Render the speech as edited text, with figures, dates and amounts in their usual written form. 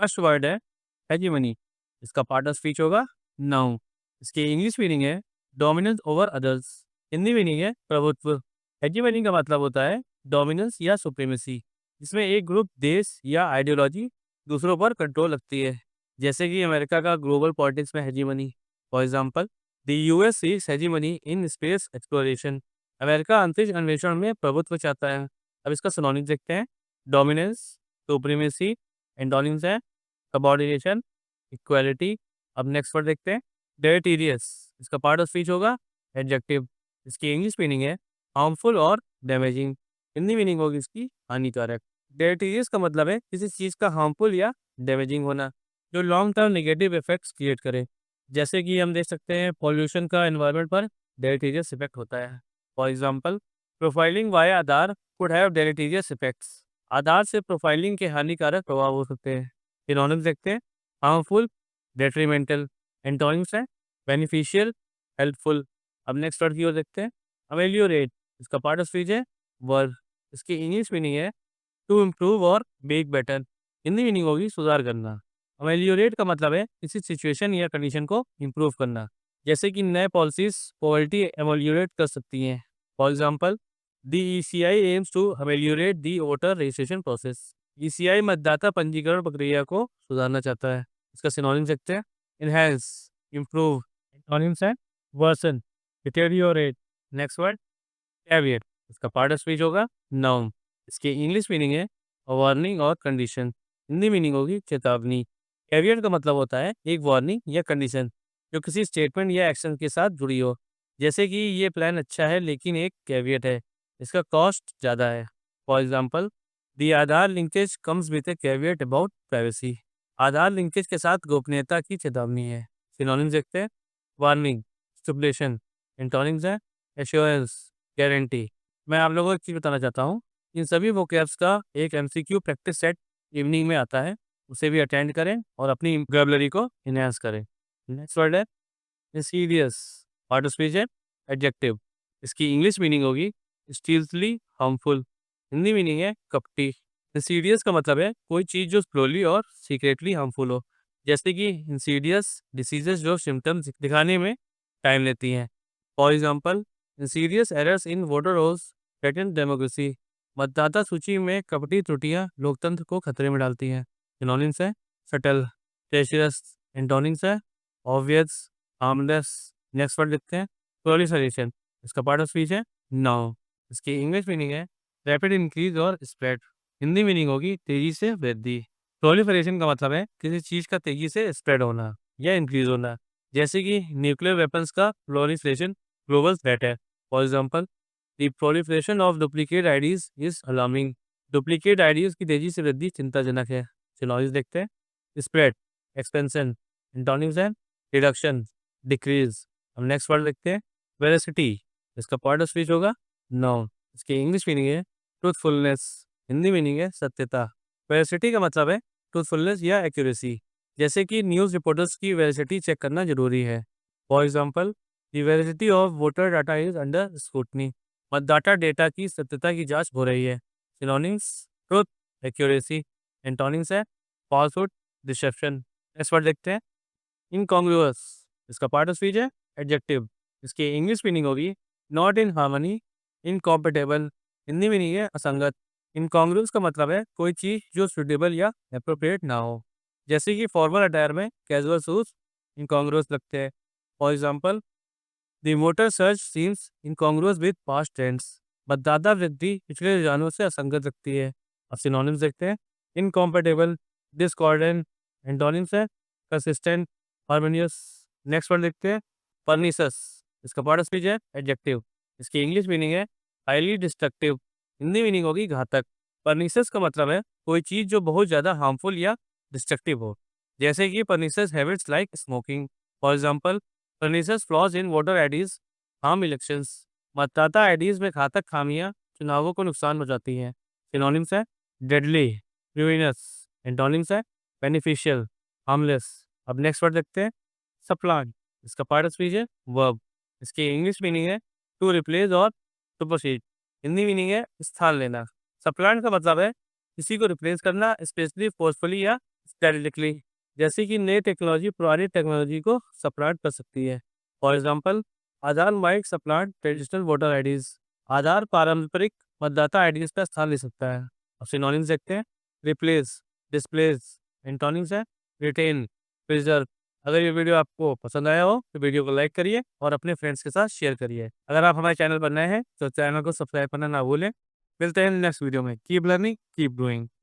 First word है hegemony, इसका part of speech होगा नाउन। इसकी इंग्लिश मीनिंग है dominance over others. Hindi meaning है प्रभुत्व। हेजीमनी का मतलब होता है डोमिनेंस या सुप्रीमेसी, जिसमें एक ग्रुप, देश या आइडियोलॉजी दूसरों पर कंट्रोल रखती है। जैसे कि अमेरिका का ग्लोबल पॉलिटिक्स में hegemony. For example, the US seeks hegemony in space exploration. America अंतरिक्ष अन्वेषण में प्रभुत्व चाहता है। अब इसका सिनोनिम देखते हैं। Dominance, supremacy. एंटोनिम्स है सबऑर्डिनेशन, इक्वालिटी। अब नेक्स्ट वर्ड देखते हैं डेलेटीरियस, इसका पार्ट ऑफ स्पीच होगा एडजेक्टिव। इसकी इंग्लिश मीनिंग है हार्मफुल और डैमेजिंग। हिंदी मीनिंग होगी इसकी हानिकारक। डेलेटीरियस का मतलब है किसी चीज़ का हार्मफुल या डैमेजिंग होना, जो long term negative effects create करे। जैसे कि हम देख सकते हैं पॉल्यूशन का एनवायरनमेंट पर डेलेटीरियस इफेक्ट होता है। For example, profiling via Aadhaar could have deleterious effects. Aadhaar से प्रोफाइलिंग के हानिकारक प्रभाव हो सकते हैं। सिनोनिम्स देखते हैं हार्मफुल, डेट्रीमेंटल। एंटोनिम्स है बेनिफिशियल, हेल्पफुल। अब नेक्स्ट वर्ड की ओर देखते हैं अमेलियोरेट, इसका पार्ट ऑफ स्पीच है वर्ब। इसकी इंग्लिश मीनिंग है टू इम्प्रूव और मेक बेटर। हिंदी मीनिंग होगी सुधार करना। अमेलियोरेट का मतलब है किसी सिचुएशन या कंडीशन को इम्प्रूव करना, जैसे कि नए पॉलिसीज पॉवर्टी एमेलियोरेट कर सकती हैं। For example, the ECI aims to ameliorate the voter registration process. ECI मतदाता पंजीकरण प्रक्रिया को सुधारना चाहता है। इसका सिनोनिम देखते हैं इनहेंस, इम्प्रूव। एंटोनिम्स है worsen, deteriorate. Next word caveat, इसका पार्ट ऑफ स्पीच होगा नाउन। इसकी इंग्लिश मीनिंग है वार्निंग और कंडीशन। हिंदी मीनिंग होगी चेतावनी। कैविएट का मतलब होता है एक वार्निंग या कंडीशन जो किसी स्टेटमेंट या एक्शन के साथ जुड़ी हो। जैसे कि ये प्लान अच्छा है लेकिन एक कैविएट है, इसका कॉस्ट ज़्यादा है। For example, the Aadhaar linkage comes with A caveat about privacy. Aadhaar linkage के साथ गोपनीयता की चेतावनी है। सिनोनिम्स देखते हैं वार्निंग, स्टिपुलेशन। एंटोनिम्स है एश्योरेंस, गारंटी। मैं आप लोगों को एक चीज़ बताना चाहता हूँ, इन सभी वोकैब्स का एक एमसीक्यू प्रैक्टिस सेट इवनिंग में आता है, उसे भी अटेंड करें और अपनी वोकैबुलरी को एनहांस करें। नेक्स्ट वर्ड है इंसीडियस, पार्ट ऑफ स्पीच है एडजेक्टिव। इसकी इंग्लिश मीनिंग होगी स्टील्थली हार्मफुल। हिंदी मीनिंग है कपटी। इंसीडियस का मतलब है कोई चीज़ जो स्लोली और सीक्रेटली हार्मफुल हो, जैसे कि इंसीडियस डिसीजेस जो सिम्टम्स दिखाने में टाइम लेती हैं। For example, insidious errors in voter rolls threaten democracy. मतदाता सूची में कपटी त्रुटियां लोकतंत्र को खतरे में डालती हैं। सिनोनिम्स है सटल, ट्रेचरस। एंटोनिम्स है ऑब्वियस, हार्मलेस। नेक्स्ट वर्ड लिखते हैं प्रोलिफरेशन, इसका पार्ट ऑफ स्पीच है नाउन। इसकी इंग्लिश मीनिंग है रैपिड इंक्रीज और स्प्रेड। हिंदी मीनिंग होगी तेजी से वृद्धि। प्रोलिफरेशन का मतलब है किसी चीज़ का तेजी से स्प्रेड होना या इंक्रीज होना, जैसे कि न्यूक्लियर वेपन्स का प्रोलिफरेशन ग्लोबल थ्रेट है। For example, the proliferation of duplicate IDs is alarming. Duplicate IDs की तेजी से वृद्धि चिंताजनक है। सिनोनिम्स देखते हैं स्प्रेड, एक्सपेंशन। एंटोनिम्स है रिडक्शन, डिक्रीज। हम नेक्स्ट वर्ड लिखते हैं वेलोसिटी, इसका पार्ट ऑफ स्पीच होगा नाउन। इसकी इंग्लिश मीनिंग है ट्रूथफुलनेस। हिंदी मीनिंग है सत्यता। वेलोसिटी का मतलब है ट्रूथफुलनेस या एक्यूरेसी, जैसे कि न्यूज़ रिपोर्टर्स की वेलोसिटी चेक करना जरूरी है। For example, the velocity of voter data is under scrutiny. मतदाता डेटा की सत्यता की जांच हो रही है। Synonyms truth, accuracy. एंटोनिम्स है फॉल्सहुड, डिसेप्शन। नेक्स्ट वर्ड देखते हैं इनकॉन्ग्रुअस, इसका पार्ट ऑफ स्पीच है एडजेक्टिव। इसकी इंग्लिश मीनिंग होगी not in harmony, incompatible. Hindi meaning है असंगत। इनकॉन्ग्रुअस का मतलब है कोई चीज़ जो सुटेबल या एप्रोप्रिएट ना हो, जैसे कि फॉर्मल अटायर में कैजुअल शूज इनकॉन्ग्रुअस लगते हैं। For example, the voter search seems incongruous with past trends. मतदाता वृद्धि पिछले रुझानों से असंगत रखती है। अब सिनोनिम्स देखते हैं इनकॉम्पेटेबल, डिस्कॉर्डेंट। एंटोनिम्स है कंसिस्टेंट, हार्मोनियस। नेक्स्ट वर्ड देखते हैं परनीसस, इसका पार्ट ऑफ स्पीच है एडजेक्टिव। इसकी इंग्लिश मीनिंग है हाईली डिस्ट्रक्टिव। हिंदी मीनिंग होगी घातक। परनीसस का मतलब है कोई चीज़ जो बहुत ज़्यादा हार्मफुल या डिस्ट्रक्टिव हो, जैसे कि pernicious habits like smoking. For example, pernicious flaws in voter IDs harm elections. मतदाता आईडीज में घातक खामियां चुनावों को नुकसान पहुंचाती हैं। सिनोनिम्स है डेडली, ruinous। एंटोनिम्स है बेनिफिशियल, हार्मलेस। अब नेक्स्ट वर्ड देखते हैं सप्लांट, इसका पार्ट ऑफ स्पीच है वर्ब। इसकी इंग्लिश मीनिंग है टू रिप्लेस और सुपरसीड। हिंदी मीनिंग है स्थान लेना। सप्लांट का मतलब है किसी को रिप्लेस करना, स्पेशली फोर्सफुली या स्टैटिस्टिकली, जैसे कि नई टेक्नोलॉजी पुरानी टेक्नोलॉजी को सप्लांट कर सकती है। For example, Aadhaar might supplant traditional voter IDs. Aadhaar पारंपरिक मतदाता आईडीज का स्थान ले सकता है। अब सिनोनिम्स देखते हैं। Replace, displace. एंटोनिम्स है रिटेन, प्रिजर्व। अगर ये वीडियो आपको पसंद आया हो तो वीडियो को लाइक करिए और अपने फ्रेंड्स के साथ शेयर करिए। अगर आप हमारे चैनल पर नए हैं तो चैनल को सब्सक्राइब करना ना भूलें। मिलते हैं नेक्स्ट वीडियो में। Keep learning, keep doing.